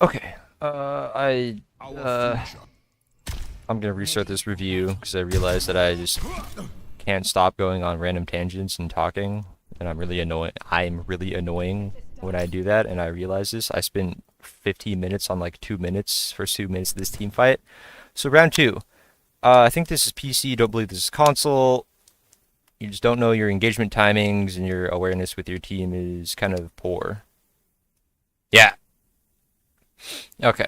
Okay. I'm gonna restart this review because I realized that I just can't stop going on random tangents and talking, and I'm really annoying. I'm really annoying when I do that, and I realize this. I spent 15 minutes on like 2 minutes, first 2 minutes of this team fight. So round two. I think this is PC. Don't believe this is console. You just don't know your engagement timings, and your awareness with your team is kind of poor. Yeah. Okay.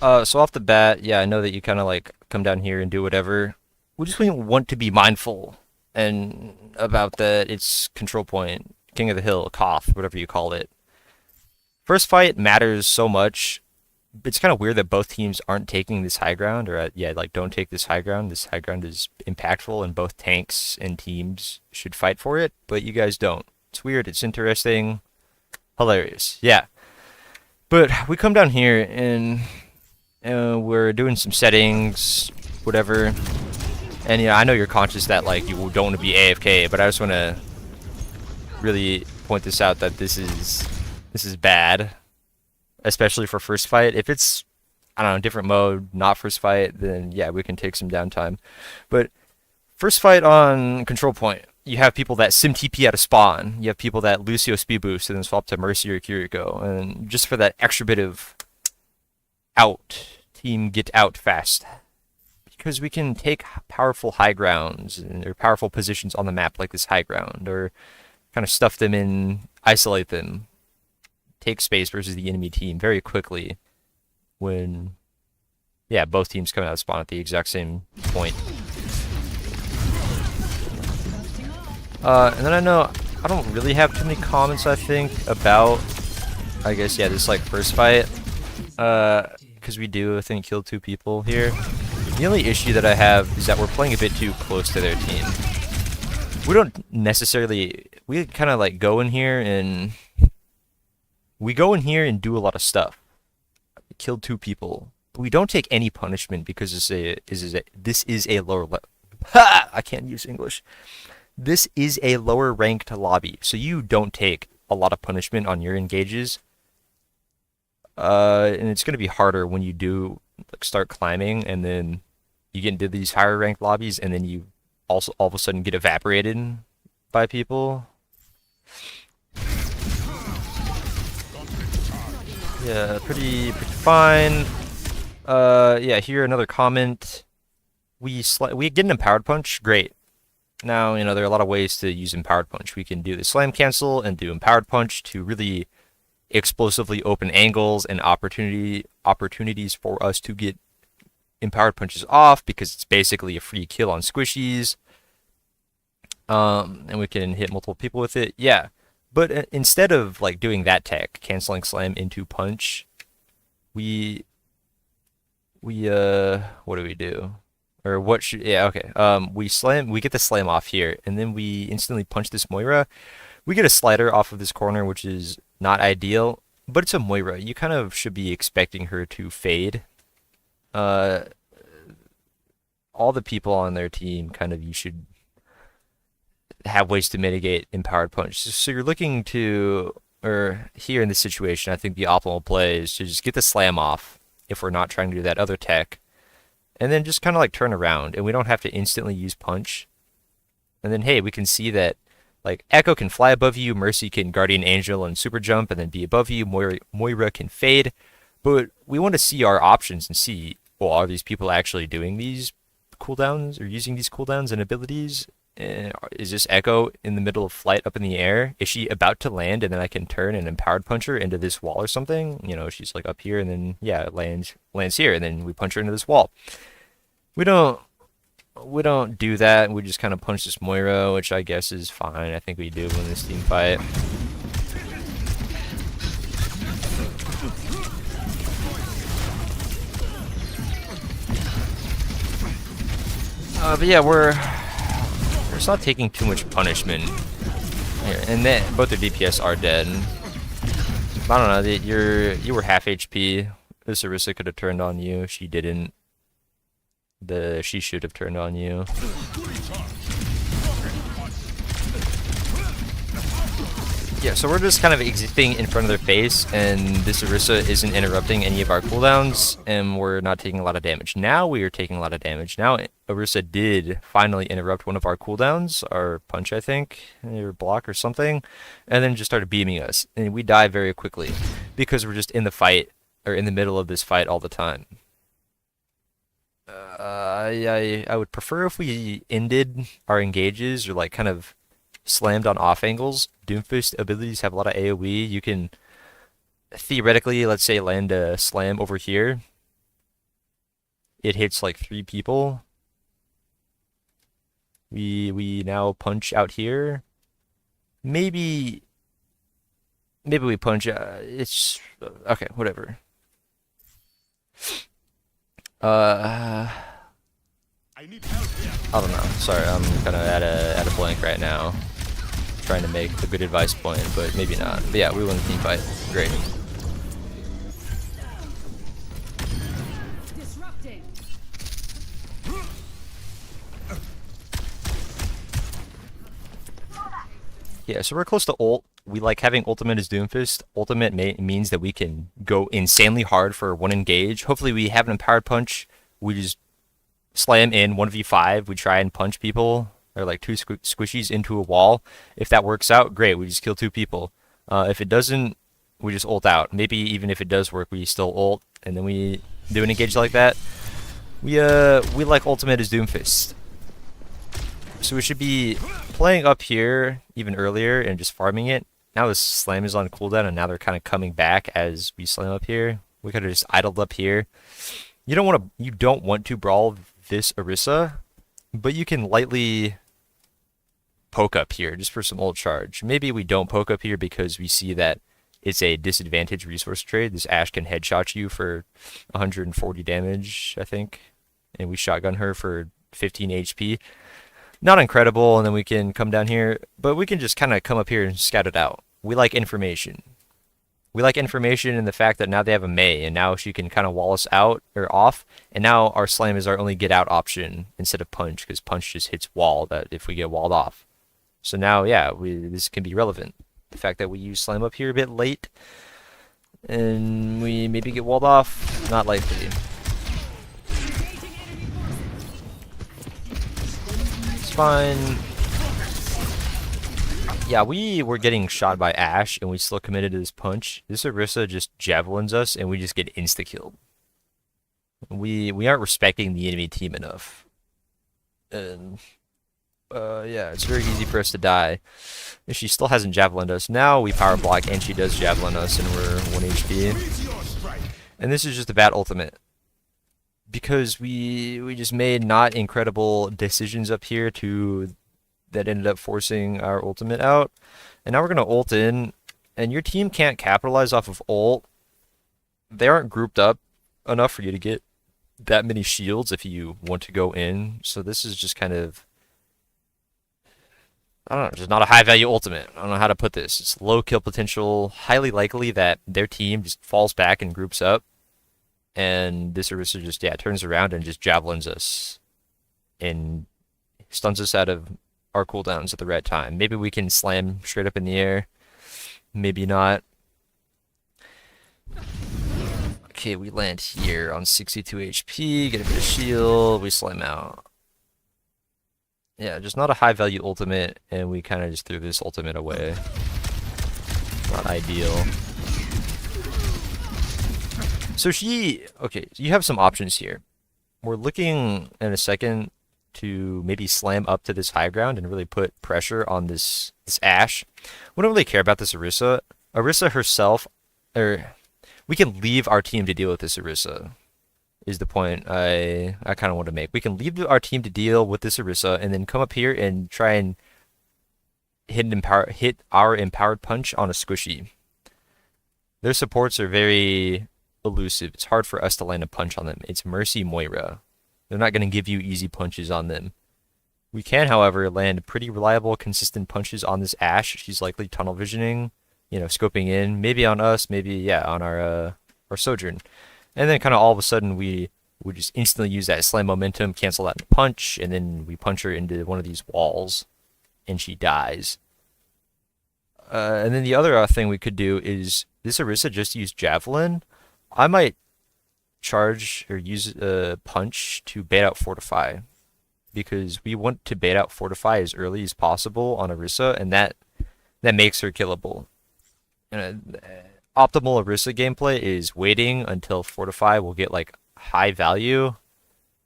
So off the bat, yeah, I know that you kind of like come down here and do whatever. We just want to be mindful and about that. It's control point, king of the hill, Koth, whatever you call it. First fight matters so much. It's kind of weird that both teams aren't taking this high ground, or yeah, like don't take this high ground. This high ground is impactful, and both tanks and teams should fight for it, but you guys don't. It's weird. It's interesting, hilarious. Yeah, but we come down here and we're doing some settings, whatever. And yeah, I know you're conscious that like you don't want to be AFK, but I just want to really point this out that this is bad, especially for first fight. If it's, I don't know, different mode, not first fight, then yeah, we can take some downtime. But first fight on control point, you have people that sim TP out of spawn. You have people that Lucio speed boost and then swap to Mercy or Kiriko, and just for that extra bit of team get out fast, because we can take powerful high grounds or powerful positions on the map like this high ground, or kind of stuff them in, isolate them, take space versus the enemy team very quickly when, yeah, both teams come out of spawn at the exact same point. And then I know I don't really have too many comments, I think, about, I guess, yeah, this like first fight. Because we do, I think, kill 2 people here. The only issue that I have is that we're playing a bit too close to their team. We don't necessarily, we kind of like go in here and do a lot of stuff. Kill 2 people. But we don't take any punishment because this is a lower level. Ha! I can't use English. This is a lower ranked lobby, so you don't take a lot of punishment on your engages. And it's going to be harder when you do like start climbing, and then you get into these higher ranked lobbies, and then you also all of a sudden get evaporated by people. Yeah, pretty fine. Yeah, here another comment. We get an empowered punch, great. Now, you know, there are a lot of ways to use empowered punch. We can do the slam cancel and do empowered punch to really explosively open angles and opportunities for us to get empowered punches off, because it's basically a free kill on squishies. And we can hit multiple people with it. Yeah. But instead of like doing that tech, canceling slam into punch, we what do we do? Or what should, yeah, okay. We get the slam off here, and then we instantly punch this Moira. We get a slider off of this corner, which is not ideal, but it's a Moira. You kind of should be expecting her to fade. All the people on their team, kind of, you should have ways to mitigate empowered punch. So you're looking to, or here in this situation, I think the optimal play is to just get the slam off if we're not trying to do that other tech, and then just kind of like turn around, and we don't have to instantly use punch. And then, hey, we can see that like Echo can fly above you, Mercy can Guardian Angel and super jump and then be above you, Moira can fade. But we want to see our options and see, well, are these people actually doing these cooldowns or using these cooldowns and abilities? Is this Echo in the middle of flight up in the air? Is she about to land and then I can turn and empowered punch her into this wall or something? You know, she's like up here and then, yeah, lands here, and then we punch her into this wall. We don't do that. We just kind of punch this Moira, which I guess is fine. I think we do win this team fight. But yeah, we're just not taking too much punishment here, and then both their DPS are dead. I don't know. You were half HP. This Orisa could have turned on you. She didn't. She should have turned on you. Yeah, Yeah, so we're just kind of existing in front of their face, and this Orisa isn't interrupting any of our cooldowns, and we're not taking a lot of damage. Now we are taking a lot of damage. Now Orisa did finally interrupt one of our cooldowns, our punch, I think, or block or something, and then just started beaming us. And we die very quickly, because we're just in the fight, or in the middle of this fight all the time. I would prefer if we ended our engages, or like kind of slammed on off angles. Doomfist abilities have a lot of AoE. You can theoretically, let's say, land a slam over here. It hits like 3 people. We now punch out here. Maybe we punch. It's okay. Whatever. I don't know. Sorry, I'm kind of at a blank right now. Trying to make a good advice point, but maybe not. But yeah, we won the team fight. Great. Yeah, so we're close to ult. We like having ultimate as Doomfist. Ultimate means that we can go insanely hard for one engage. Hopefully we have an empowered punch. We just slam in 1v5. We try and punch people, or like 2 squishies into a wall. If that works out, great. We just kill 2 people. If it doesn't, we just ult out. Maybe even if it does work, we still ult, and then we do an engage like that. We like ultimate as Doomfist. So we should be playing up here even earlier and just farming it. Now this slam is on cooldown, and now they're kind of coming back as we slam up here. We could have just idled up here. You don't want to brawl this Orisa, but you can lightly poke up here just for some ult charge. Maybe we don't poke up here because we see that it's a disadvantage resource trade. This Ashe can headshot you for 140 damage, I think, and we shotgun her for 15 HP. Not incredible, and then we can come down here, but we can just kind of come up here and scout it out. We like information. We like information in the fact that now they have a Mei, and now she can kind of wall us out or off, and now our slam is our only get out option instead of punch, because punch just hits wall that if we get walled off. So now, yeah, this can be relevant. The fact that we use slam up here a bit late, and we maybe get walled off, not likely. It's fine. Yeah, we were getting shot by Ashe, and we still committed to this punch. This Orisa just javelins us, and we just get insta-killed. We aren't respecting the enemy team enough. And, yeah, it's very easy for us to die. And she still hasn't javelined us. Now we power block, and she does javelin us, and we're 1 HP. And this is just a bad ultimate. Because we just made not incredible decisions up here that ended up forcing our ultimate out. And now we're going to ult in, and your team can't capitalize off of ult. They aren't grouped up enough for you to get that many shields if you want to go in. So this is just kind of, I don't know, just not a high value ultimate. I don't know how to put this. It's low kill potential, highly likely that their team just falls back and groups up. And this Orisa just, yeah, turns around and just javelins us and stuns us out of our cooldowns at the right time. Maybe we can slam straight up in the air. Maybe not. Okay, we land here on 62 HP, get a bit of shield, we slam out. Yeah, just not a high value ultimate, and we kind of just threw this ultimate away. Not ideal. So okay, so you have some options here. We're looking in a second to maybe slam up to this high ground and really put pressure on this Ashe. We don't really care about this Orisa. Orisa herself, or we can leave our team to deal with this Orisa, is the point I kind of want to make. We can leave our team to deal with this Orisa and then come up here and try and hit our empowered punch on a squishy. Their supports are very elusive. It's hard for us to land a punch on them. It's Mercy Moira. They're not going to give you easy punches on them. We can, however, land pretty reliable, consistent punches on this Ashe. She's likely tunnel visioning, scoping in, maybe on us, maybe, yeah, on our Sojourn. And then kind of all of a sudden we would just instantly use that slam momentum, cancel that punch, and then we punch her into one of these walls, and she dies. And then the other thing we could do is this Orisa just used Javelin. I might charge or use a punch to bait out Fortify because we want to bait out Fortify as early as possible on Orisa, and that makes her killable. And optimal Orisa gameplay is waiting until Fortify will get like high value,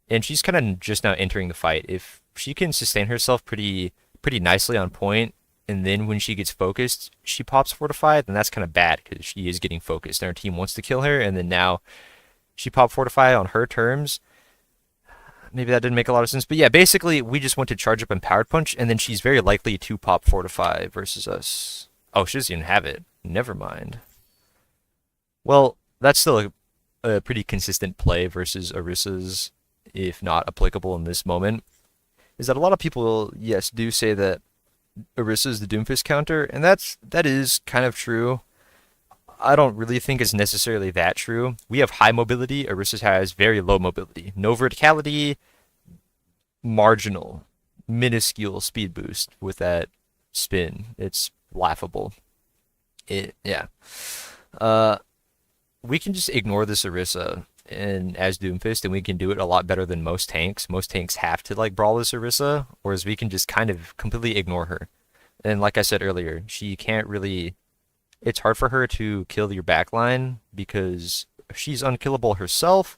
and she's kind of just now entering the fight. If she can sustain herself pretty nicely on point, and then when she gets focused, she pops Fortify, then that's kind of bad because she is getting focused, and our team wants to kill her, and then now she popped Fortify on her terms. Maybe that didn't make a lot of sense, but yeah, basically we just want to charge up Empowered Punch, and then she's very likely to pop Fortify versus us. Oh, she doesn't even have it. Never mind. Well, that's still a pretty consistent play versus Orisa's, if not applicable in this moment. Is that a lot of people, yes, do say that Orisa is the Doomfist counter, and that is kind of true. I don't really think it's necessarily that true. We have high mobility, Orisa has very low mobility. No verticality, marginal, minuscule speed boost with that spin. It's laughable. Yeah. We can just ignore this Orisa and as Doomfist, and we can do it a lot better than most tanks. Most tanks have to like brawl this Orisa, whereas we can just kind of completely ignore her. And like I said earlier, she can't really. It's hard for her to kill your backline because she's unkillable herself,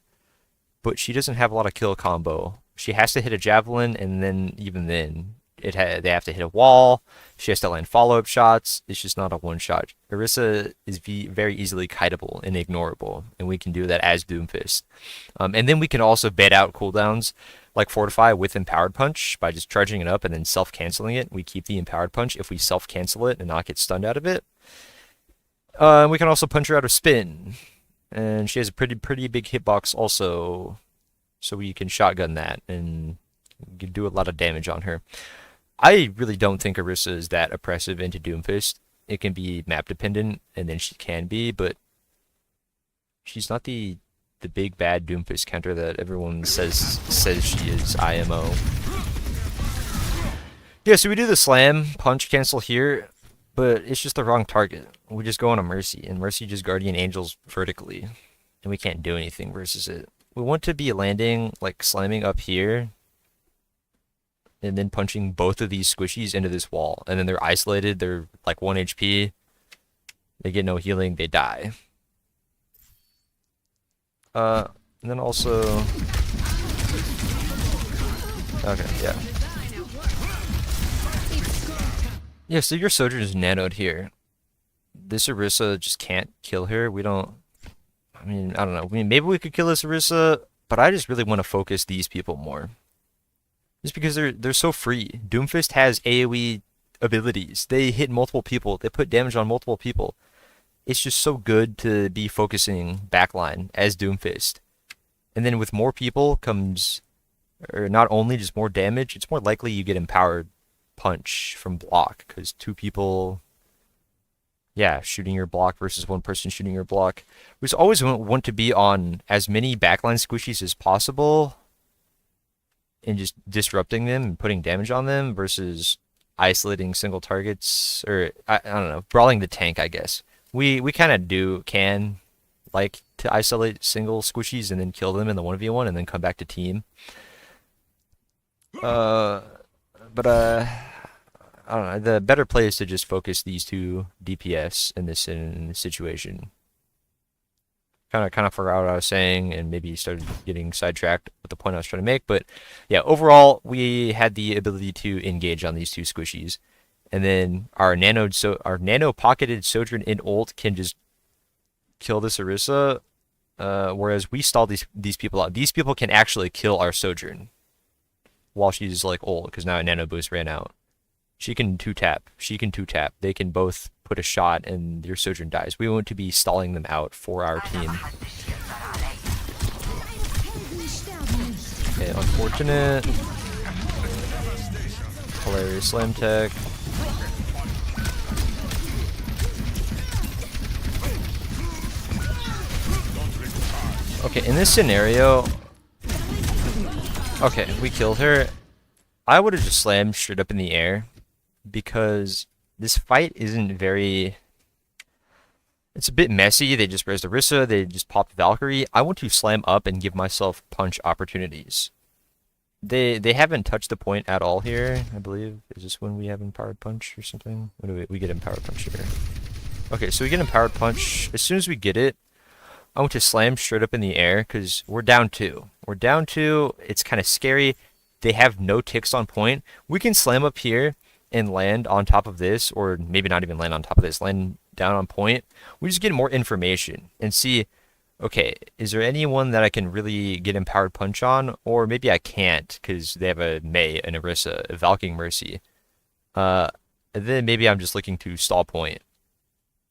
but she doesn't have a lot of kill combo. She has to hit a javelin, and then even then, they have to hit a wall. She has to land follow-up shots. It's just not a one-shot. Orisa is very easily kiteable and ignorable, and we can do that as Doomfist. And then we can also bait out cooldowns like Fortify with Empowered Punch by just charging it up and then self-canceling it. We keep the Empowered Punch if we self-cancel it and not get stunned out of it. We can also punch her out of spin, and she has a pretty big hitbox also, so we can shotgun that and do a lot of damage on her. I really don't think Orisa is that oppressive into Doomfist. It can be map dependent, and then she can be, but she's not the big bad Doomfist counter that everyone says she is. IMO. Yeah, so we do the slam punch cancel here, but it's just the wrong target. We just go on a Mercy, and Mercy just Guardian Angels vertically, and we can't do anything versus it. We want to be landing, like slamming up here, and then punching both of these squishies into this wall, and then they're isolated, they're like 1 HP, they get no healing, they die. And then also... Okay, yeah. Yeah, so your Sojourn is nanoed here. This Orisa just can't kill her. We don't... I mean, I don't know. I mean, maybe we could kill this Orisa, but I just really want to focus these people more. Just because they're so free. Doomfist has AoE abilities. They hit multiple people. They put damage on multiple people. It's just so good to be focusing backline as Doomfist. And then with more people comes... Or not only just more damage, it's more likely you get Empowered Punch from block, because 2 people... Yeah, shooting your block versus 1 person shooting your block. We just always want to be on as many backline squishies as possible and just disrupting them and putting damage on them versus isolating single targets, or I don't know, brawling the tank, I guess. We kind of can like to isolate single squishies and then kill them in the 1v1 and then come back to team. I don't know. The better play is to just focus these 2 DPS in this situation. Kind of forgot what I was saying and maybe started getting sidetracked with the point I was trying to make. But yeah, overall, we had the ability to engage on these 2 squishies, and then our nano pocketed Sojourn in ult can just kill this Orisa. Whereas we stall these people out. These people can actually kill our Sojourn while she's like ult, because now a nano boost ran out. She can 2-tap. She can 2-tap. They can both put a shot and your Sojourn dies. We want to be stalling them out for our team. Okay, unfortunate. Hilarious slam tech. Okay, in this scenario... Okay, we killed her. I would have just slammed straight up in the air, because this fight isn't very. It's a bit messy. They just raised Orisa. They just popped Valkyrie. I want to slam up and give myself punch opportunities. They haven't touched the point at all here, I believe. Is this when we have Empowered Punch or something? When do we get Empowered Punch here? Okay, so we get Empowered Punch. As soon as we get it, I want to slam straight up in the air because we're down 2. We're down 2. It's kind of scary. They have no ticks on point. We can slam up here and land on top of this, or maybe not even land on top of this, land down on point. We just get more information and see, okay, is there anyone that I can really get Empowered Punch on? Or maybe I can't because they have a Mei, an Orisa, a Valkyrie Mercy. And then maybe I'm just looking to stall point.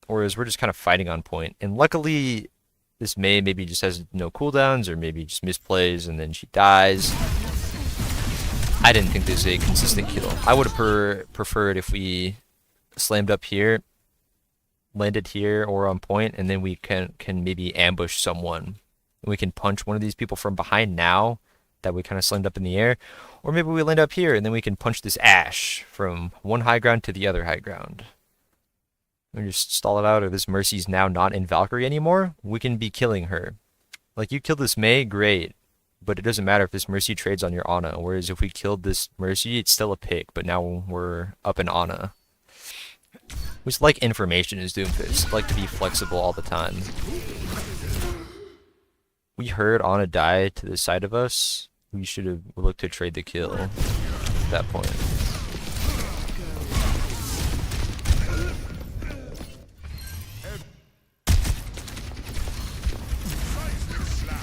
Or as we're just kind of fighting on point. And luckily, this Mei maybe just has no cooldowns, or maybe just misplays and then she dies. I didn't think this was a consistent kill. I would have preferred if we slammed up here, landed here or on point, and then we can maybe ambush someone. And we can punch one of these people from behind now that we kind of slammed up in the air. Or maybe we land up here and then we can punch this Ashe from one high ground to the other high ground. We just stall it out, or this Mercy's now not in Valkyrie anymore. We can be killing her. Like, you kill this Mei, great. But it doesn't matter if this Mercy trades on your Ana. Whereas if we killed this Mercy, it's still a pick, but now we're up in Ana. We just like information as Doomfist. Like to be flexible all the time. We heard Ana die to the side of us. We should have looked to trade the kill at that point.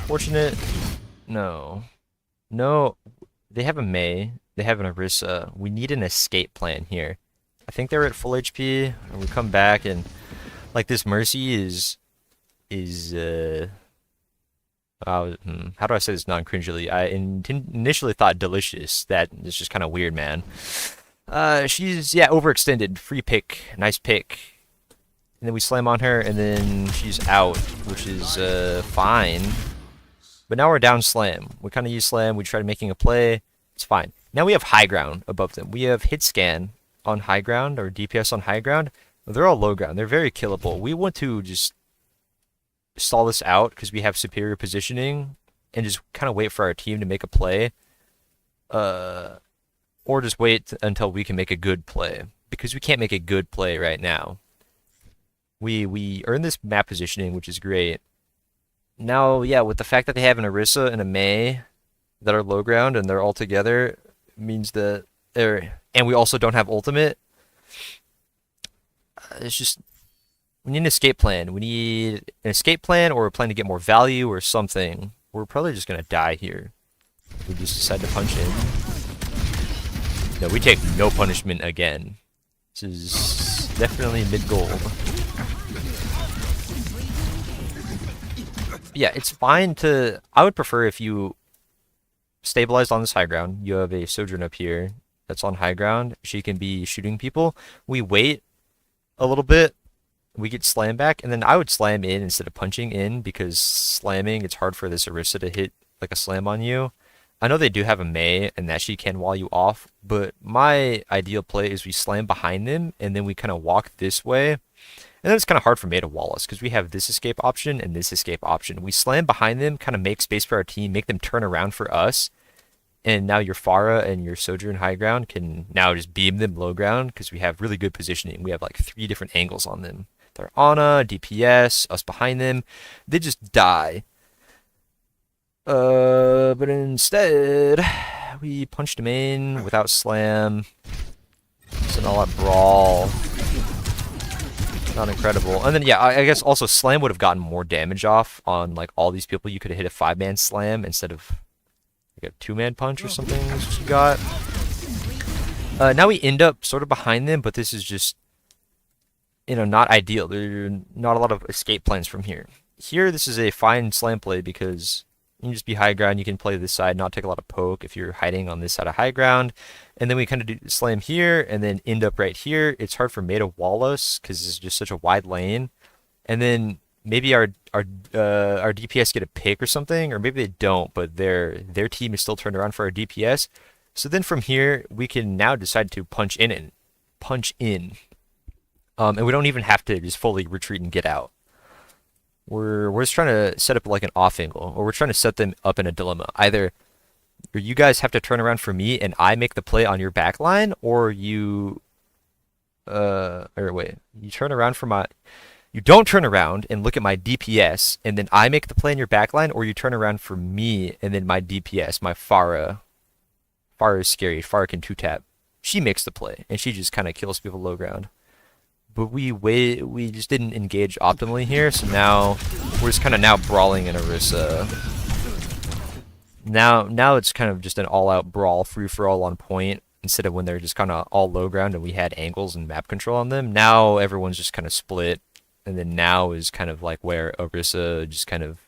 Fortunate. No. No. They have a Mei. They have an Orisa. We need an escape plan here. I think they're at full HP. And we come back and like this Mercy is how do I say this non-cringily? I initially thought delicious. That is just kind of weird, man. She's overextended. Free pick. Nice pick. And then we slam on her and then she's out, which is fine. But now we're down slam. We kind of use slam. We tried making a play. It's fine. Now we have high ground above them. We have hit scan on high ground, or DPS on high ground. They're all low ground. They're very killable. We want to just stall this out because we have superior positioning and just kind of wait for our team to make a play. Or just wait until we can make a good play. Because we can't make a good play right now. We earn this map positioning, which is great. Now, yeah, with the fact that they have an Orisa and a Mei that are low ground and they're all together, means that and we also don't have ultimate. It's just, we need an escape plan. We need an escape plan or a plan to get more value or something. We're probably just gonna die here. We just decide to punch in. No, we take no punishment again. This is definitely mid-gold. Yeah, it's fine to... I would prefer if you stabilized on this high ground. You have a Sojourn up here that's on high ground. She can be shooting people. We wait a little bit. We get slam back, and then I would slam in instead of punching in, because slamming, it's hard for this Orisa to hit like a slam on you. I know they do have a Mei, and that she can wall you off, but my ideal play is we slam behind them, and then we kind of walk this way. And then it's kind of hard for Mei to wall us, because we have this escape option and this escape option. We slam behind them, kind of make space for our team, make them turn around for us. And now your Pharah and your Sojourn high ground can now just beam them low ground, because we have really good positioning. We have like 3 different angles on them. They're Ana, DPS, us behind them. They just die. But instead, we punched him in without slam. It's an all-out brawl. Not incredible. And then, yeah, I guess also slam would have gotten more damage off on like all these people. You could have hit a 5-man slam instead of like a 2-man punch or something. That's what you got. Now we end up sort of behind them, but this is just, you know, not ideal. There are not a lot of escape plans from here. Here, this is a fine slam play because you can just be high ground. You can play this side, not take a lot of poke if you're hiding on this side of high ground. And then we kind of do slam here and then end up right here. It's hard for Mei to wall us because it's just such a wide lane. And then maybe our DPS get a pick or something, or maybe they don't, but their team is still turned around for our DPS. So then from here, we can now decide to punch in. And we don't even have to just fully retreat and get out. We're just trying to set up like an off angle, or we're trying to set them up in a dilemma. Either you guys have to turn around for me and I make the play on your back line, or you turn around for my you don't turn around and look at my DPS and then I make the play on your back line, or you turn around for me and then my DPS, my Pharah. Pharah is scary. Pharah can two tap. She makes the play and she just kind of kills people low ground. But we just didn't engage optimally here, so now we're just kind of now brawling in Orisa. Now it's kind of just an all-out brawl, free for all on point, instead of when they're just kind of all low ground and we had angles and map control on them. Now everyone's just kind of split, and then now is kind of like where Orisa just kind of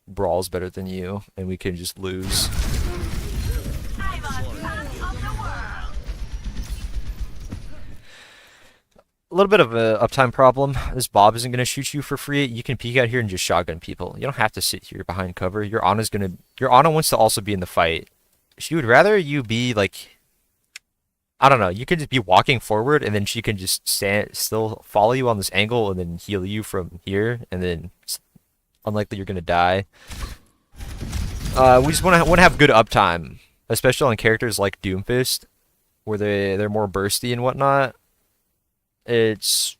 brawls better than you, and we can just lose. A little bit of a uptime problem. This Bob isn't going to shoot you for free. You can peek out here and just shotgun people. You don't have to sit here behind cover. Your Ana wants to also be in the fight. She would rather you be like, I don't know. You could just be walking forward, and then she can just still follow you on this angle, and then heal you from here, and then it's unlikely you're going to die. We just want to have good uptime, especially on characters like Doomfist, where they're more bursty and whatnot. It's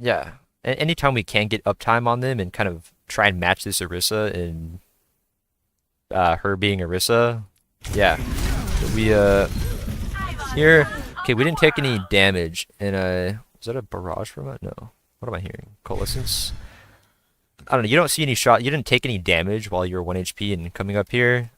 yeah. Anytime we can get uptime on them and kind of try and match this Orisa and her being Orisa, yeah. So we here. Okay, we didn't take any damage, and was that a barrage from it? No. What am I hearing? Coalescence. I don't know. You don't see any shot. You didn't take any damage while you were 1 HP and coming up here.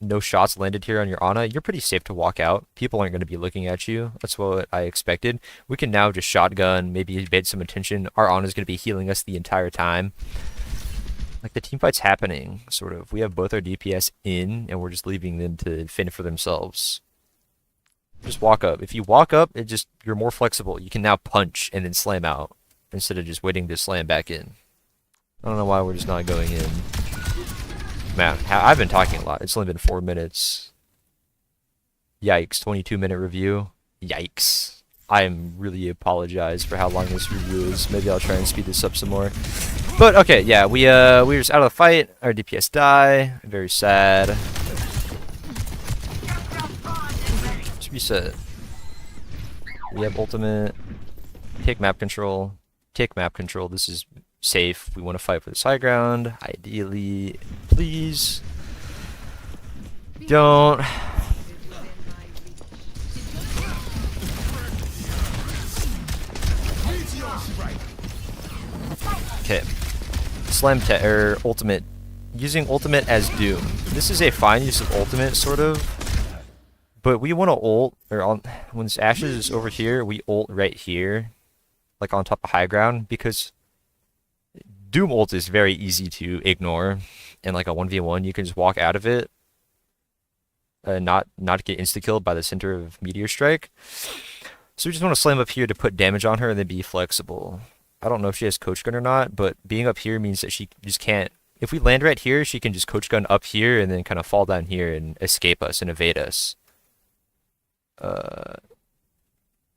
No shots landed here on your Ana. You're pretty safe to walk out. People aren't going to be looking at you. That's what I expected. We can now just shotgun, maybe evade some attention. Our Ana's going to be healing us the entire time. Like, the team fight's happening, sort of. We have both our DPS in, and we're just leaving them to fend for themselves. Just walk up. If you walk up, you're more flexible. You can now punch and then slam out, instead of just waiting to slam back in. I don't know why we're just not going in. Man, I've been talking a lot. It's only been 4 minutes. Yikes, 22-minute review. Yikes. I really apologize for how long this review is. Maybe I'll try and speed this up some more. But okay, yeah, we were just out of the fight. Our DPS die. Very sad. Let's reset. We have ultimate. Take map control. Take map control. This is safe. We want to fight for this high ground. Ideally, please don't. Okay. Slam or ultimate. Using ultimate as Doom. This is a fine use of ultimate, sort of. But we want to ult, when this Ashes is over here, we ult right here. Like on top of high ground, because Doom ult is very easy to ignore. In like a 1v1, you can just walk out of it. Not get insta-killed by the center of Meteor Strike. So we just want to slam up here to put damage on her and then be flexible. I don't know if she has Coach Gun or not, but being up here means that she just can't... If we land right here, she can just Coach Gun up here and then kind of fall down here and escape us and evade us.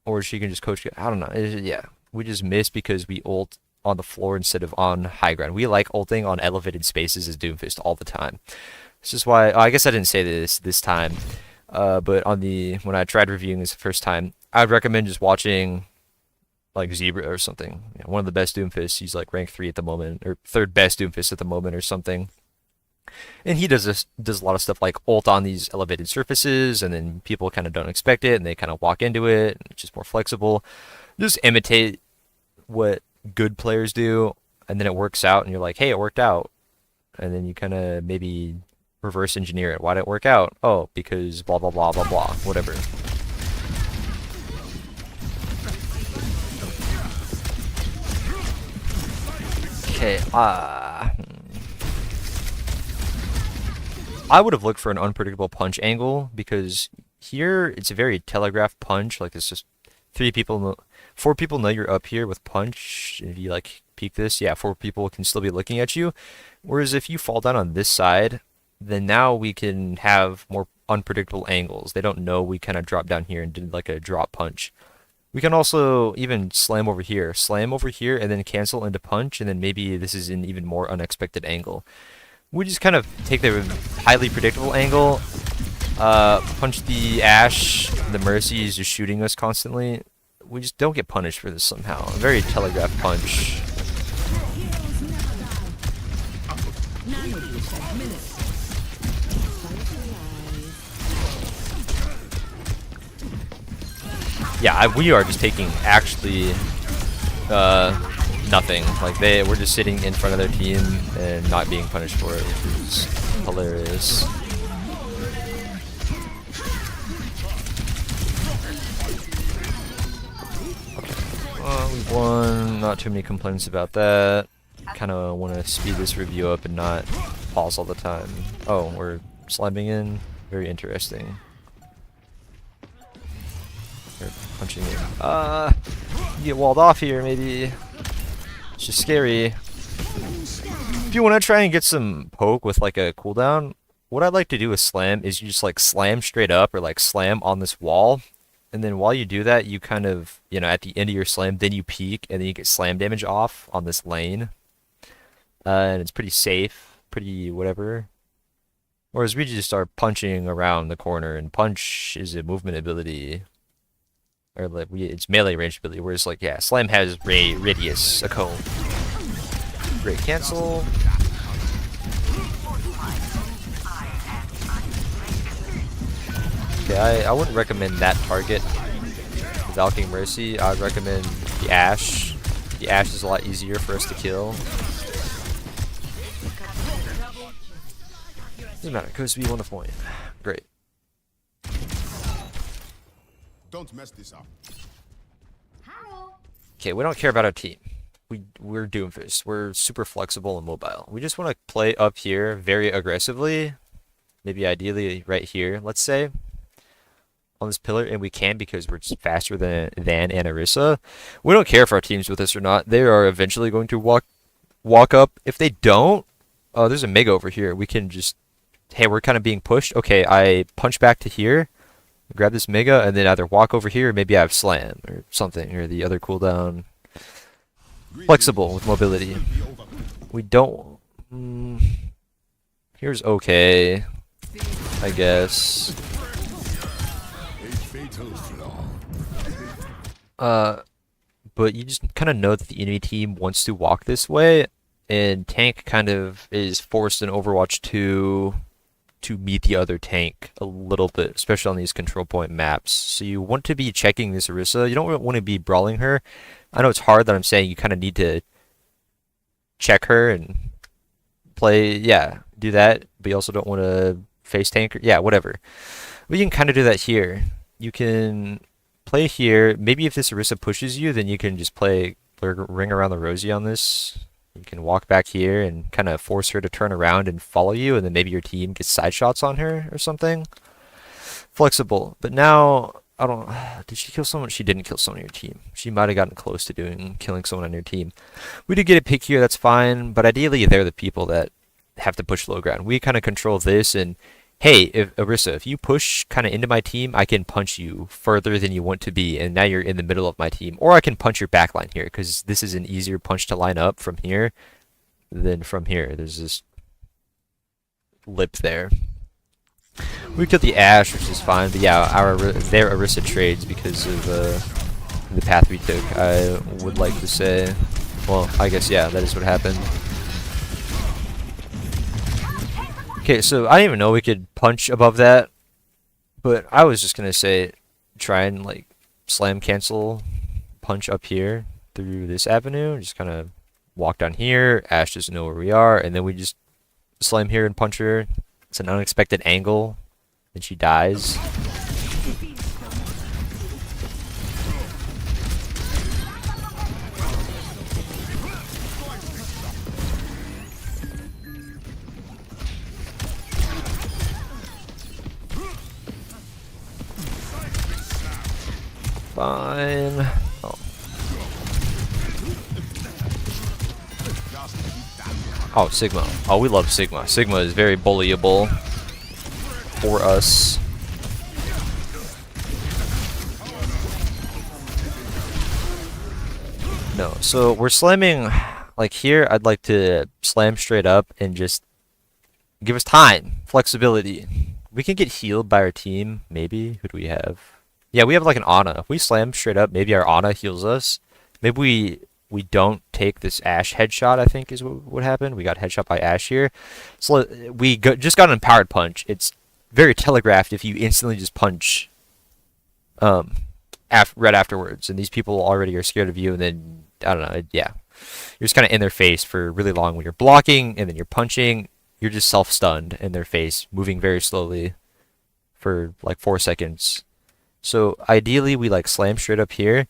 Or she can just Coach Gun... I don't know. Yeah. We just miss because we ult on the floor instead of on high ground. We like ulting on elevated spaces as Doomfist all the time. This is why... I guess I didn't say this time. But when I tried reviewing this the first time, I'd recommend just watching like Zebra or something. You know, one of the best Doomfists. He's like rank 3 at the moment, or third best Doomfist at the moment or something. And he does a lot of stuff like ult on these elevated surfaces, and then people kind of don't expect it, and they kind of walk into it, which is more flexible. Just imitate what good players do, and then it works out, and you're like, hey, it worked out. And then you kind of maybe reverse engineer it. Why did it work out? Oh, because blah, blah, blah, blah, blah, whatever. Okay, I would have looked for an unpredictable punch angle, because here it's a very telegraphed punch. Like, it's just 4 people know you're up here with punch. If you like peek this, yeah, 4 people can still be looking at you. Whereas if you fall down on this side, then now we can have more unpredictable angles. They don't know we kind of dropped down here and did like a drop punch. We can also even slam over here. Slam over here and then cancel into punch, and then maybe this is an even more unexpected angle. We just kind of take the highly predictable angle, punch the Ashe, the Mercy is just shooting us constantly. We just don't get punished for this somehow. A very telegraphed punch. Yeah, we are just taking actually nothing. Like we're just sitting in front of their team and not being punished for it, which is hilarious. Okay, we won. Not too many complaints about that. Kind of want to speed this review up and not pause all the time. Oh, we're slamming in. Very interesting. They're punching in. You get walled off here, maybe. It's just scary. If you want to try and get some poke with like a cooldown, what I'd like to do with slam is you just like slam straight up or like slam on this wall. And then while you do that, you kind of, you know, at the end of your slam, then you peek and then you get slam damage off on this lane. And it's pretty safe, pretty whatever. Whereas we just are punching around the corner, and punch is a movement ability. Or like it's melee range ability, whereas like, yeah, slam has radius, a cone. Great cancel. Okay, I wouldn't recommend that target, the Valkyrie Mercy. I would recommend the Ashe. The Ashe is a lot easier for us to kill. Doesn't matter, because we won a point. Great. Don't mess this up. Okay, we don't care about our team. We're Doomfist. We're super flexible and mobile. We just want to play up here very aggressively. Maybe ideally right here, let's say. On this pillar, and we can because we're just faster than Anarissa. We don't care if our team's with us or not. They are eventually going to walk up. If they don't, oh, there's a Mega over here. We can just, hey, we're kind of being pushed. Okay, I punch back to here, grab this Mega, and then either walk over here, or maybe I have Slam or something, or the other cooldown. Flexible with mobility. We don't. Here's okay, I guess. But you just kind of know that the enemy team wants to walk this way, and tank kind of is forced in Overwatch 2 to meet the other tank a little bit, especially on these control point maps. So you want to be checking this Orisa. You don't want to be brawling her. I know it's hard that I'm saying you kind of need to check her and play, yeah, do that, but you also don't want to face tank her. Yeah, whatever. But you can kind of do that here. You can play here. Maybe if this Orisa pushes you, then you can just play Ring Around the Rosie on this. You can walk back here and kind of force her to turn around and follow you, and then maybe your team gets side shots on her or something. Flexible. But now, I don't... Did she kill someone? She didn't kill someone on your team. She might have gotten close to killing someone on your team. We did get a pick here, that's fine, but ideally they're the people that have to push low ground. We kind of control this, and hey, if Orisa, if you push kind of into my team, I can punch you further than you want to be, and now you're in the middle of my team. Or I can punch your backline here, because this is an easier punch to line up from here than from here. There's this lip there. We killed the Ashe, which is fine, but yeah, their Orisa trades because of the path we took, I would like to say. Well, I guess, yeah, that is what happened. Okay, so I didn't even know we could punch above that, but I was just gonna say try and like slam cancel punch up here through this avenue, just kind of walk down here, Ashe doesn't know where we are, and then we just slam here and punch her. It's an unexpected angle, and she dies. Fine. Oh. Oh, Sigma. Oh, we love Sigma. Sigma is very bullyable for us. No. So we're slamming, like here, I'd like to slam straight up and just give us time, flexibility. We can get healed by our team, maybe. Who do we have? Yeah, we have like an Ana. If we slam straight up, maybe our Ana heals us. Maybe we don't take this Ashe headshot, I think is what happened. We got headshot by Ashe here. So just got an empowered punch. It's very telegraphed if you instantly just punch right afterwards. And these people already are scared of you, and then, I don't know, yeah. You're just kind of in their face for really long when you're blocking, and then you're punching. You're just self-stunned in their face, moving very slowly for like 4 seconds. So ideally, we like slam straight up here,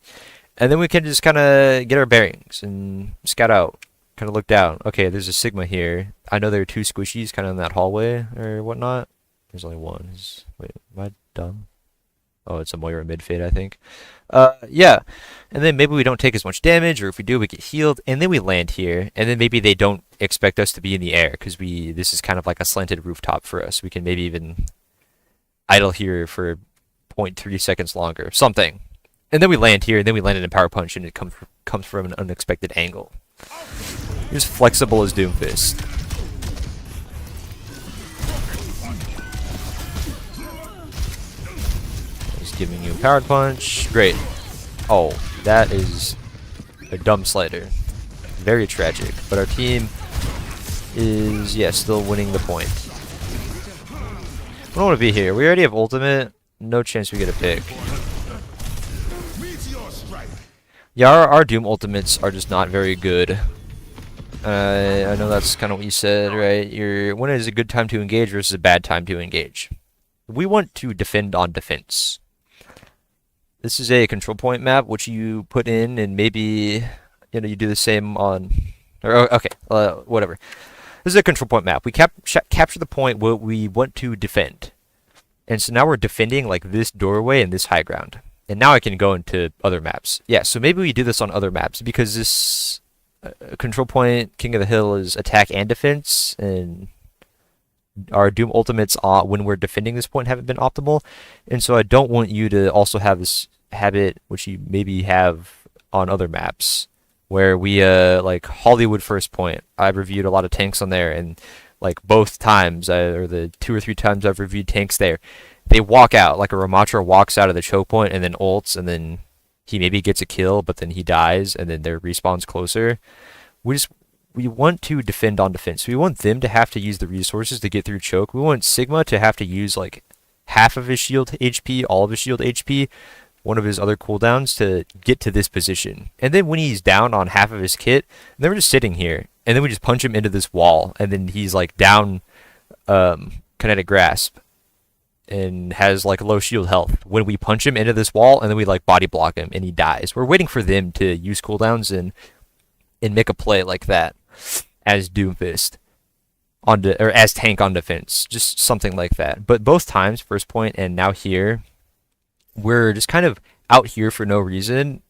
and then we can just kind of get our bearings and scout out, kind of look down. Okay, there's a Sigma here. I know there are 2 squishies kind of in that hallway or whatnot. There's only one. Wait, am I dumb? Oh, it's a Moira mid-fade, I think. Yeah. And then maybe we don't take as much damage, or if we do, we get healed, and then we land here, and then maybe they don't expect us to be in the air, because this is kind of like a slanted rooftop for us. We can maybe even idle here for 0.3 seconds longer, something. And then we land here, and then we land in a power punch, and it comes from an unexpected angle. You're as flexible as Doomfist. Giving you a powered punch. Great. Oh, that is a dumb slider. Very tragic. But our team is, yeah, still winning the point. We don't want to be here. We already have ultimate. No chance we get a pick. Yeah, our Doom ultimates are just not very good. I know that's kind of what you said, right? When is a good time to engage versus a bad time to engage? We want to defend on defense. This is a control point map, which you put in, and maybe, you know, you do the same on, or, okay, whatever. This is a control point map. We capture the point where we want to defend. And so now we're defending like this doorway and this high ground. And now I can go into other maps. Yeah, so maybe we do this on other maps, because this control point, King of the Hill, is attack and defense, and our Doom ultimates when we're defending this point haven't been optimal, and so I don't want you to also have this habit, which you maybe have on other maps, where we like Hollywood first point. I've reviewed a lot of tanks on there, and like both times, or the 2 or 3 times I've reviewed tanks there, they walk out, like a Ramatra walks out of the choke point and then ults, and then he maybe gets a kill, but then he dies, and then their respawn's closer. We want to defend on defense. We want them to have to use the resources to get through choke. We want Sigma to have to use like half of his shield HP, all of his shield HP, one of his other cooldowns to get to this position. And then when he's down on half of his kit, then we're just sitting here, and then we just punch him into this wall, and then he's like down kinetic grasp and has like low shield health when we punch him into this wall, and then we like body block him and he dies. We're waiting for them to use cooldowns and make a play like that as Doomfist or as tank on defense, just something like that. But both times, first point and now here, we're just kind of out here for no reason,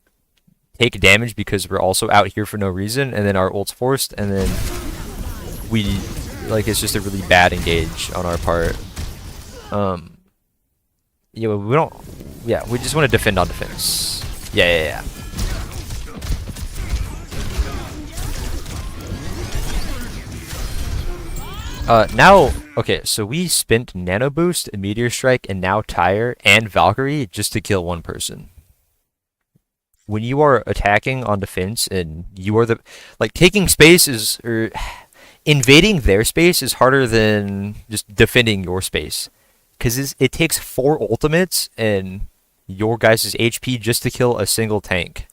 take damage because we're also out here for no reason, and then our ult's forced, and then we like it's just a really bad engage on our part. Yeah, we don't. Yeah, we just want to defend on defense. Yeah. Now, okay, so we spent Nano Boost, Meteor Strike, and now Tire, and Valkyrie just to kill one person. When you are attacking on defense, and you are taking space is, or invading their space is harder than just defending your space. Because it takes 4 ultimates and your guys' HP just to kill a single tank.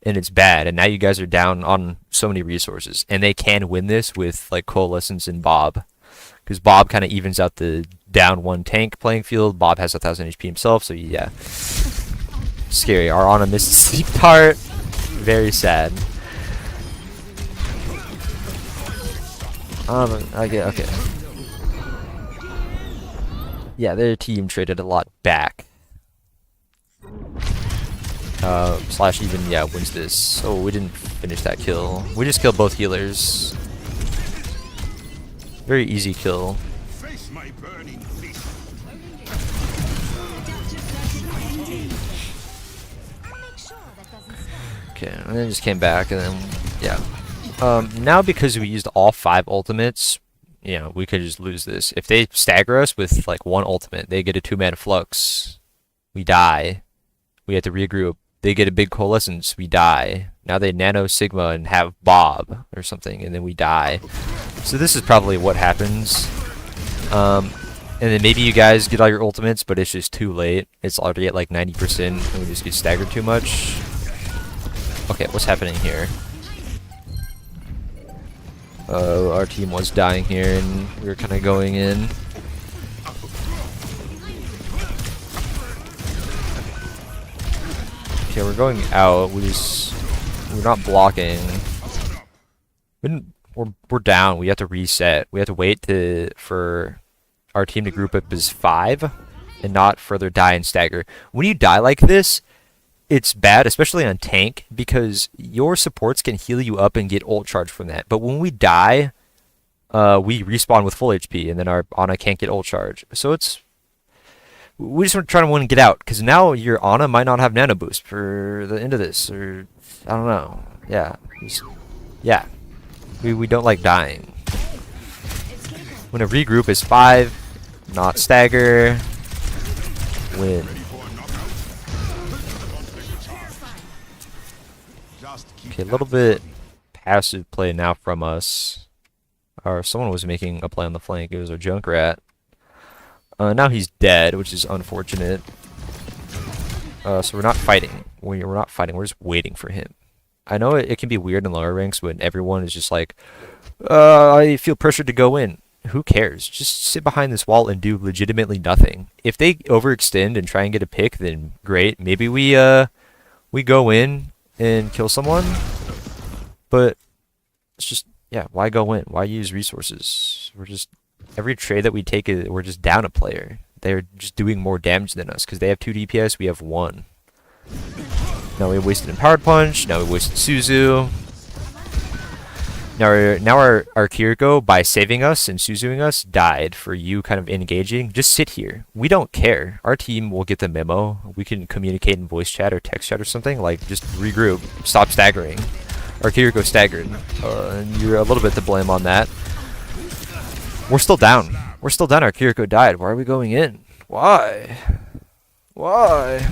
And it's bad, and now you guys are down on so many resources, and they can win this with like Coalescence and Bob, because Bob kind of evens out the down 1 tank playing field. Bob has 1,000 HP himself, so yeah, scary. Our Ana missed Sleep Tart, very sad. Okay. Yeah, their team traded a lot back. Slash even, yeah, wins this. Oh, we didn't finish that kill. We just killed both healers. Very easy kill. Face my burning fist. Okay, and then just came back, and then yeah. Now because we used all 5 ultimates, you know, we could just lose this. If they stagger us with like 1 ultimate, they get a 2-mana flux. We die. We have to regroup. They get a big coalescence. We die. Now they nano sigma and have Bob or something, and then we die. So this is probably what happens. And then maybe you guys get all your ultimates, but it's just too late. It's already at like 90%, and we just get staggered too much. Okay, what's happening here? Our team was dying here, and we were kind of going in. Okay, we're going out. We're not blocking. We're down. We have to reset. We have to wait for our team to group up as 5 and not further die and stagger. When you die like this, it's bad, especially on tank, because your supports can heal you up and get ult charge from that. But when we die, we respawn with full HP, and then our Ana can't get ult charge. So we just want to try to win and get out, because now your Ana might not have nano boost for the end of this, or I don't know. Yeah, yeah. We don't like dying. When a regroup is 5, not stagger, win. Okay, a little bit passive play now from us. Or someone was making a play on the flank. It was our Junkrat. Now he's dead, which is unfortunate. So we're not fighting. We're not fighting. We're just waiting for him. I know it can be weird in lower ranks when everyone is just like, I feel pressured to go in. Who cares? Just sit behind this wall and do legitimately nothing. If they overextend and try and get a pick, then great. Maybe we go in and kill someone. But it's just, yeah, why go in? Why use resources? Every trade that we take, we're just down a player. They're just doing more damage than us because they have 2 DPS, we have 1. Now we wasted Empowered Punch, now we wasted Suzu. Now our Kiriko, by saving us and Suzuing us, died for you kind of engaging. Just sit here. We don't care. Our team will get the memo. We can communicate in voice chat or text chat or something. Like, just regroup. Stop staggering. Our Kiriko staggered. And you're a little bit to blame on that. We're still down. We're still down. Our Kiriko died. Why are we going in? Why? Why?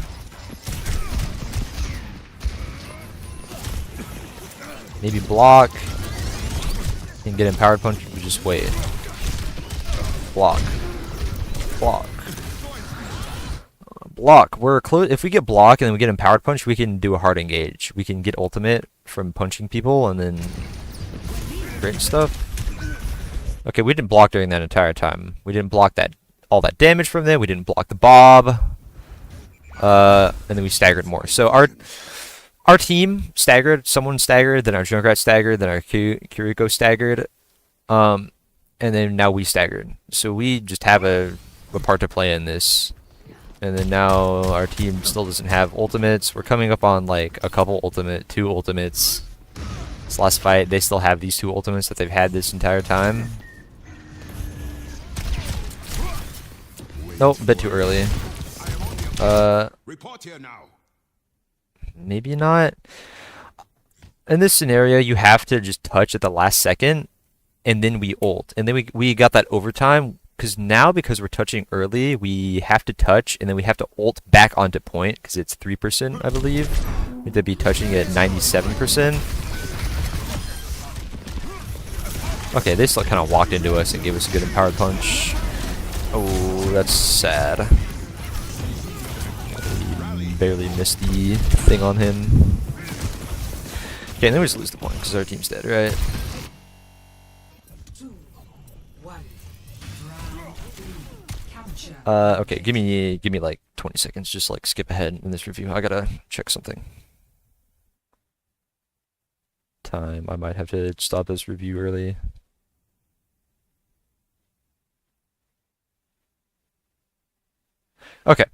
Maybe block. And get Empowered Punch, we just wait. Block. Block. Block. We're close. If we get block and then we get Empowered Punch, we can do a hard engage. We can get ultimate from punching people and then great stuff. Okay, we didn't block during that entire time. We didn't block all that damage from them. We didn't block the Bob. And then we staggered more. So our team staggered, someone staggered, then our Junkrat staggered, then our Kiriko staggered, and then now we staggered. So we just have a part to play in this. And then now our team still doesn't have ultimates. We're coming up on like a couple 2 ultimates. This last fight, they still have these 2 ultimates that they've had this entire time. Nope, a bit too early. Report here now. Maybe not. In this scenario, you have to just touch at the last second, and then we ult. And then we got that overtime, because we're touching early, we have to touch, and then we have to ult back onto point, because it's 3%, I believe. We have to be touching at 97%. Okay, they still kind of walked into us and gave us a good Empowered Punch. Oh, that's sad. Barely missed the thing on him. Okay, and then we just lose the point because our team's dead, right? Okay, give me like 20 seconds. Just like skip ahead in this review. I gotta check something. Time. I might have to stop this review early. Okay.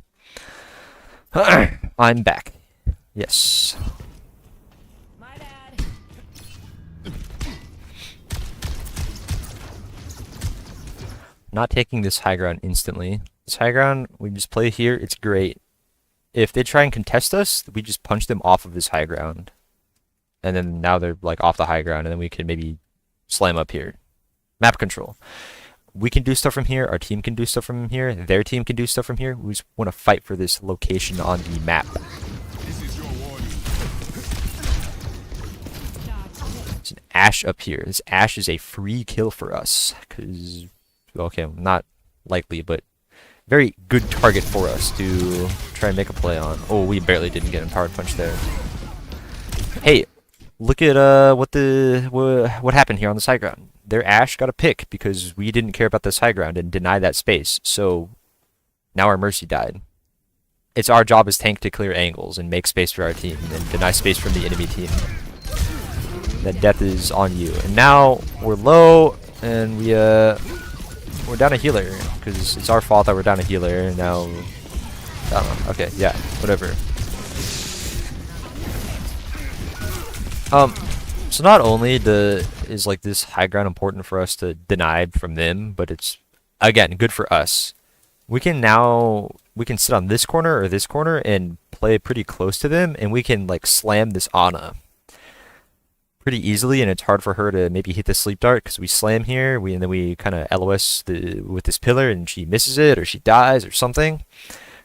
I'm back. Yes. My bad. Not taking this high ground instantly. This high ground, we just play here, it's great. If they try and contest us, we just punch them off of this high ground. and then now they're like off the high ground, and then we can maybe slam up here. Map control. We can do stuff from here. Our team can do stuff from here. Their team can do stuff from here. We just want to fight for this location on the map. This is your warning. There's an Ashe up here. This Ashe is a free kill for us. Because, okay, not likely, but very good target for us to try and make a play on. Oh, we barely didn't get empowered punch there. Hey, look at what happened here on this high ground. Their Ashe got a pick because we didn't care about this high ground and deny that space. So now our Mercy died. It's our job as tank to clear angles and make space for our team and deny space from the enemy team. That death is on you. And now we're low and we're down a healer because it's our fault that we're down a healer. And now, I don't know. Okay, yeah, whatever. So not only is like this high ground important for us to deny from them, but it's again good for us. We can sit on this corner or this corner and play pretty close to them, and we can like slam this Ana pretty easily, and it's hard for her to maybe hit the sleep dart because we slam here, and then we kind of LOS with this pillar, and she misses it or she dies or something.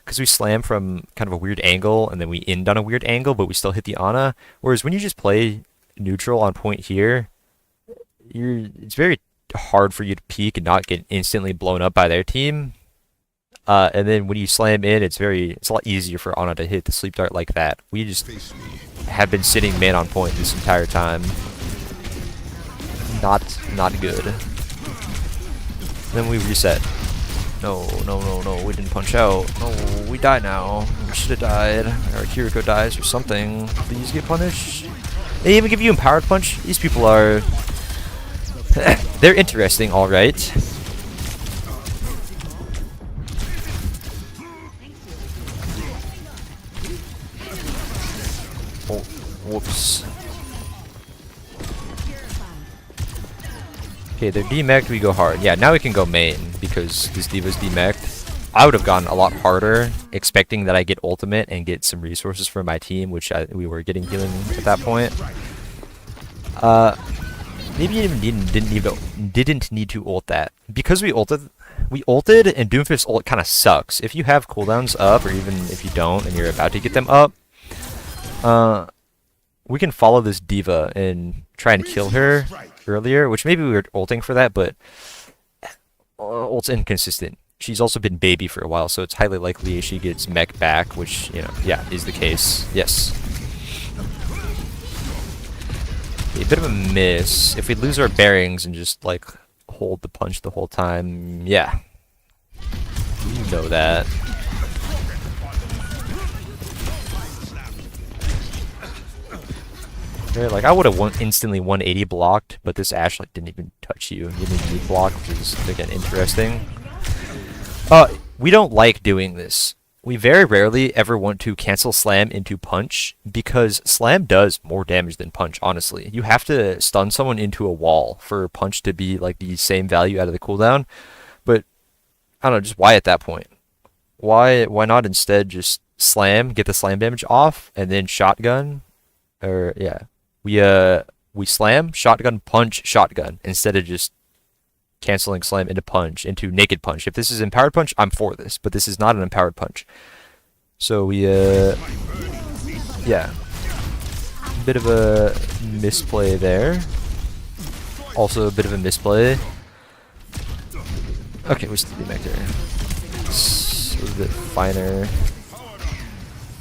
Because we slam from kind of a weird angle, and then we end on a weird angle, but we still hit the Ana. Whereas when you just play neutral on point here, it's very hard for you to peek and not get instantly blown up by their team. And then when you slam in, it's a lot easier for Ana to hit the sleep dart like that. We just have been sitting man on point this entire time. Not good. Then we reset. No, we didn't punch out. No, we die now. We should have died. Or Kiriko dies or something. Please get punished. They even give you empowered punch? These people are... they're interesting, alright. Oh, whoops. Okay, they're demeched, we go hard. Yeah, now we can go main because this D.Va's demeched. I would have gone a lot harder, expecting that I get ultimate and get some resources for my team, which we were getting healing at that point. Maybe even didn't need to ult that. Because we ulted, and Doomfist's ult kind of sucks. If you have cooldowns up, or even if you don't and you're about to get them up, we can follow this D.Va and try and kill her earlier, which maybe we were ulting for that, but ult's inconsistent. She's also been baby for a while, so it's highly likely she gets mech back, which, you know, yeah, is the case. Yes. A bit of a miss. If we lose our bearings and just, like, hold the punch the whole time, yeah. You know that. Right, like, I would have instantly 180 blocked, but this Ashe, like, didn't even touch you. You didn't need block, which is, again, interesting. We don't like doing this. We very rarely ever want to cancel slam into punch, because slam does more damage than punch, honestly. You have to stun someone into a wall for punch to be, like, the same value out of the cooldown. But, I don't know, just why at that point? Why not instead just slam, get the slam damage off, and then shotgun? Or, yeah. We slam, shotgun, punch, shotgun, instead of just canceling slam into punch, into naked punch. If this is empowered punch, I'm for this, but this is not an empowered punch. So we, yeah. Bit of a misplay there. Also a bit of a misplay. Okay, we still back there. It's a little bit finer.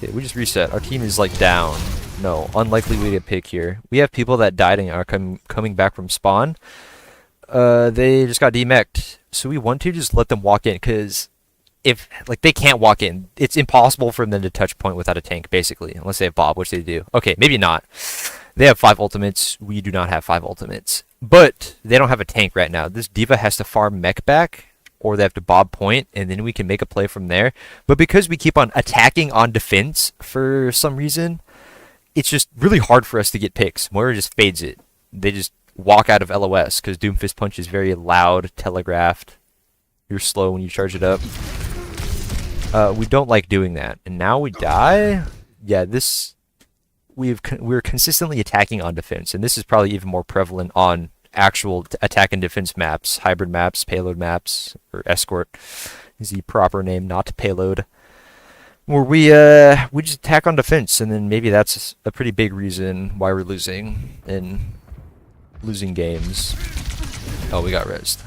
Okay, we just reset. Our team is like down. No, unlikely we get pick here. We have people that died and are coming back from spawn. They just got demeched. So we want to just let them walk in, because if, like, they can't walk in. It's impossible for them to touch point without a tank, basically. Unless they have Bob, which they do. Okay, maybe not. They have 5 ultimates. We do not have 5 ultimates. But they don't have a tank right now. This D.Va has to farm mech back, or they have to Bob point, and then we can make a play from there. But because we keep on attacking on defense for some reason, it's just really hard for us to get picks. Moira just fades it. They just walk out of LOS, because Doomfist Punch is very loud, telegraphed. You're slow when you charge it up. We don't like doing that. And now we die? Yeah, this we're consistently attacking on defense, and this is probably even more prevalent on actual attack and defense maps, hybrid maps, payload maps, or escort is the proper name, not payload. Where we just attack on defense, and then maybe that's a pretty big reason why we're losing in losing games. Oh, we got rezzed.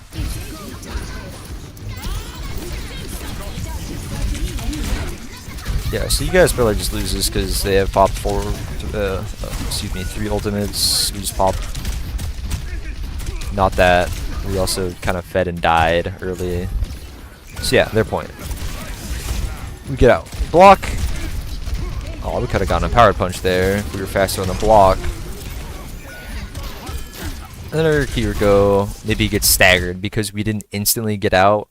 Yeah, so you guys probably just lose this because they have popped three ultimates. We just popped. Not that. We also kind of fed and died early. So yeah, their point. We get out. Block! Oh, we could have gotten a powered punch there if we were faster on the block. And then our Kiriko maybe gets staggered because we didn't instantly get out.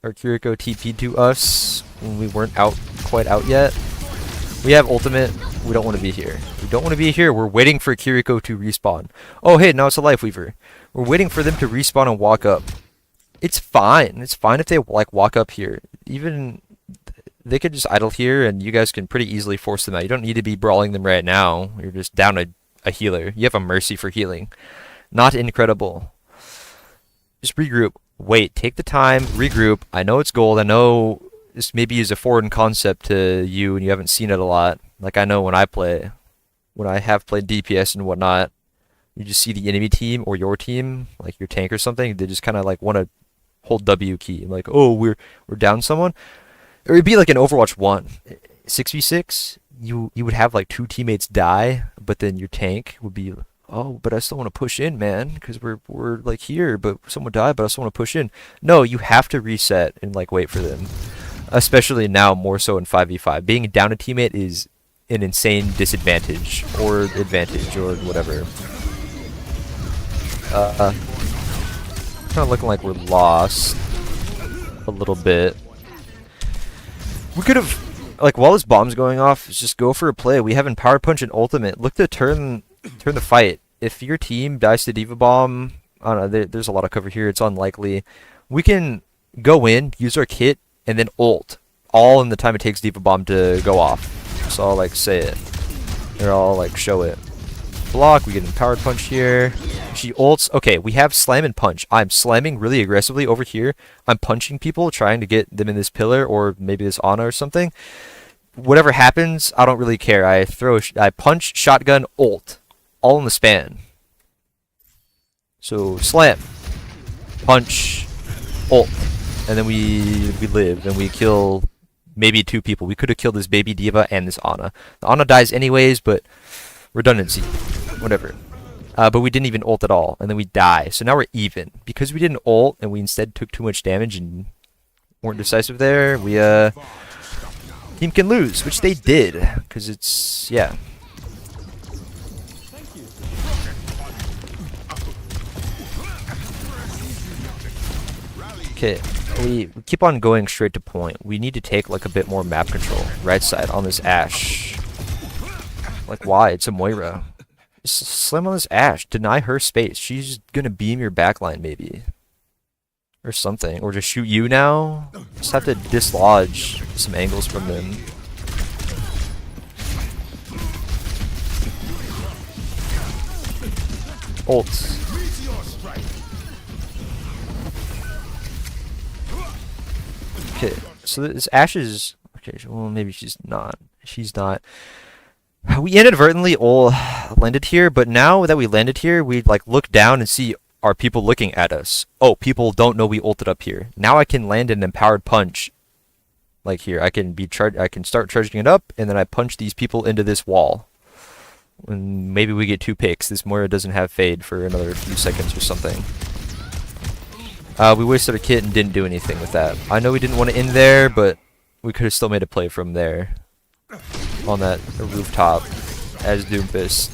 Our Kiriko TP'd to us when we weren't quite out yet. We have ultimate. We don't want to be here. We don't want to be here. We're waiting for Kiriko to respawn. Oh, hey, now it's a Life Weaver. We're waiting for them to respawn and walk up. It's fine. It's fine if they like walk up here. Even they could just idle here, and you guys can pretty easily force them out. You don't need to be brawling them right now. You're just down a healer. You have a Mercy for healing. Not incredible. Just regroup. Wait. Take the time. Regroup. I know it's gold. I know this maybe is a foreign concept to you, and you haven't seen it a lot. Like I know when I have played DPS and whatnot, you just see the enemy team or your team, like your tank or something. They just kind of like want to hold W key. Like, oh, we're down someone. Or it'd be like an Overwatch 1, 6v6. You would have like 2 teammates die, but then your tank would be, oh, but I still want to push in, man, because we're like here, but someone died, but I still want to push in. No, you have to reset and like wait for them. Especially now, more so in 5v5. Being down a teammate is an insane disadvantage or advantage or whatever. Kind of looking like we're lost a little bit. We could have, like, while this bomb's going off, just go for a play. We have Empowered Punch and Ultimate. Look to turn the fight. If your team dies to Diva Bomb, I don't know, there's a lot of cover here. It's unlikely. We can go in, use our kit, and then ult. All in the time it takes Diva Bomb to go off. So I'll, like, say it. Or I'll, like, show it. Block, we get Empowered Punch here. She ults. Okay, we have Slam and Punch. I'm slamming really aggressively over here. I'm punching people, trying to get them in this pillar or maybe this Ana or something. Whatever happens, I don't really care. I punch, shotgun, ult. All in the span. So, slam. Punch, ult. And then we live and we kill maybe 2 people. We could have killed this baby Diva and this Ana. The Ana dies anyways, but redundancy. Whatever. But we didn't even ult at all, and then we die. So now we're even. Because we didn't ult, and we instead took too much damage and weren't decisive there, we, team can lose, which they did. Because it's, yeah. Okay, we keep on going straight to point. We need to take, like, a bit more map control. Right side on this Ashe. Like, why? It's a Moira. Just slam on this Ashe. Deny her space. She's gonna beam your backline, maybe. Or something. Or just shoot you now. Just have to dislodge some angles from them. Ult. Okay, so this Ashe is... Okay, well, maybe she's not. She's not. We inadvertently all landed here, but now that we landed here, we like look down and see, are people looking at us? Oh, people don't know we ulted up here. Now I can land an Empowered Punch. Like here, I can start charging it up, and then I punch these people into this wall. And maybe we get 2 picks. This Moira doesn't have fade for another few seconds or something. We wasted our kit and didn't do anything with that. I know we didn't want to end there, but we could have still made a play from there. On that rooftop as Doomfist.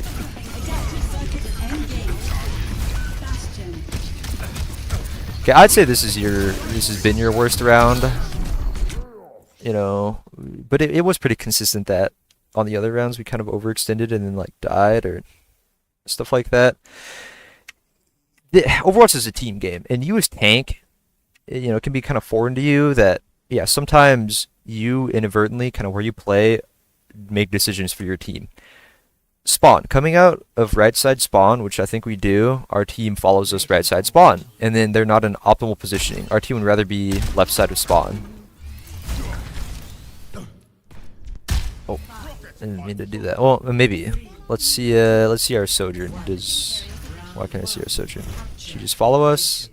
Okay, I'd say this has been your worst round. You know, but it was pretty consistent that on the other rounds we kind of overextended and then like died or stuff like that. Overwatch is a team game, and you as tank, you know, it can be kind of foreign to you that, yeah, sometimes you inadvertently, kind of where you play, make decisions for your team. spawn. Coming out of right side spawn, which I think we do, our team follows us right side spawn. And then they're not in optimal positioning. Our team would rather be left side of spawn. Oh, I didn't mean to do that. Well, maybe. Let's see our Sojourn. Why can't I see our Sojourn? She just follow us?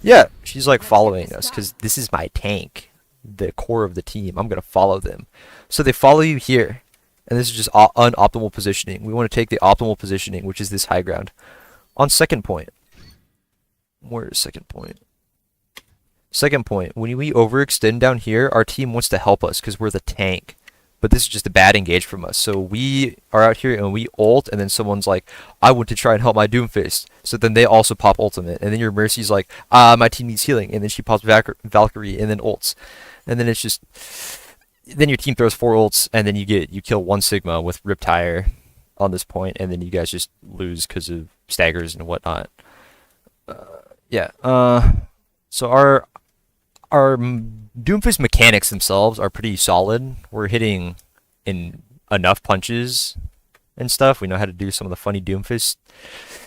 Yeah, she's like following us because this is my tank, the core of the team. I'm gonna follow them. So they follow you here. And this is just unoptimal positioning. We want to take the optimal positioning, which is this high ground. On second point. Where is second point? Second point. When we overextend down here, our team wants to help us because we're the tank. But this is just a bad engage from us. So we are out here and we ult, and then someone's like, I want to try and help my Doomfist. So then they also pop ultimate. And then your Mercy's like, my team needs healing. And then she pops Valkyrie and then ults. And then it's just... Then your team throws 4 ults, and then you kill 1 Sigma with Riptire on this point, and then you guys just lose because of staggers and whatnot. Yeah. So our Doomfist mechanics themselves are pretty solid. We're hitting in enough punches and stuff. We know how to do some of the funny Doomfist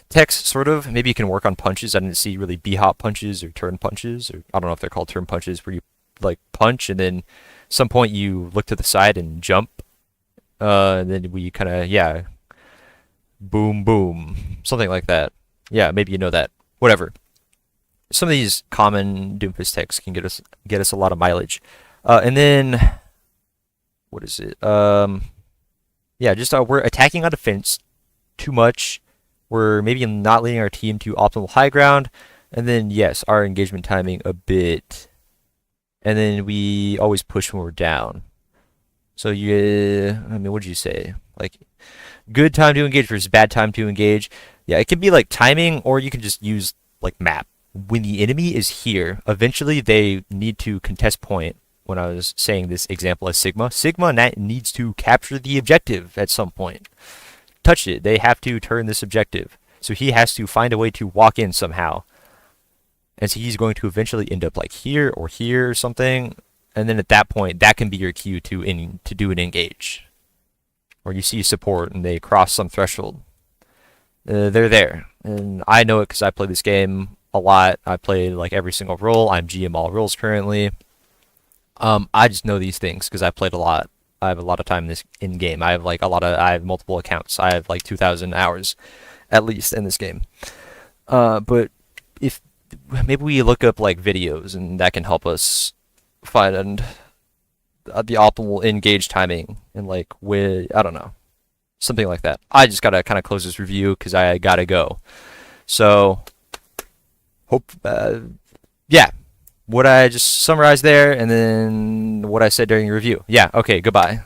techs, sort of. Maybe you can work on punches. I didn't see really B-hop punches or turn punches, or I don't know if they're called turn punches, where you like punch and then some point you look to the side and jump, and then we kind of boom boom, something like that. Yeah, maybe you know that. Whatever. Some of these common Doomfist techs can get us a lot of mileage, and then what is it? Yeah, just we're attacking on defense too much. We're maybe not leading our team to optimal high ground, and then yes, our engagement timing a bit. And then we always push when we're down. So what'd you say? Like, good time to engage versus bad time to engage. Yeah, it can be like timing, or you can just use like map. When the enemy is here, eventually they need to contest point. When I was saying this example as Sigma needs to capture the objective at some point. Touch it. They have to turn this objective. So he has to find a way to walk in somehow. And so he's going to eventually end up like here or here or something. And then at that point, that can be your cue to do an engage. Or you see support and they cross some threshold. They're there. And I know it because I play this game a lot. I play like every single role. I'm GM all roles currently. I just know these things because I played a lot. I have a lot of time in game. I have multiple accounts. I have like 2,000 hours at least in this game. But if maybe we look up like videos, and that can help us find the optimal engage timing and like I don't know, something like that. I just gotta kind of close this review because I gotta go. So yeah, what I just summarized there, and then what I said during your review. Yeah, okay, goodbye.